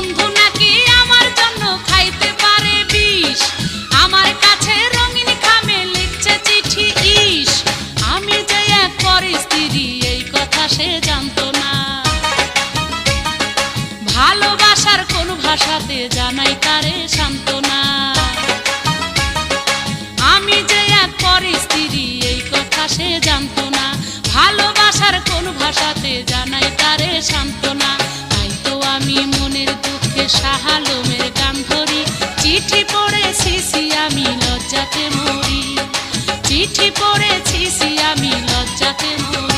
বন্ধু নাকি আমার জন্য খাইতে পারে বিষ, আমার কাছে রঙিন খামে লিখছে চিঠি ইস। আমি যে এক পরের স্ত্রী এই কথা সে জানতো না, ভালোবাসার কোন ভাষাতে জানাই তারে সান্ত্বনা। আমি যে এক পরের স্ত্রী এই কথা সে জানতো না, ভালোবাসার কোন ভাষাতে জানাই তারে সান্ত্বনা। তাই তো আমি মনের দুঃখে শাহ আলমের গান ধরি, চিঠি পড়েছি আমি লজ্জাতে মরি, চিঠি পড়েছি আমি লজ্জাতে মরি।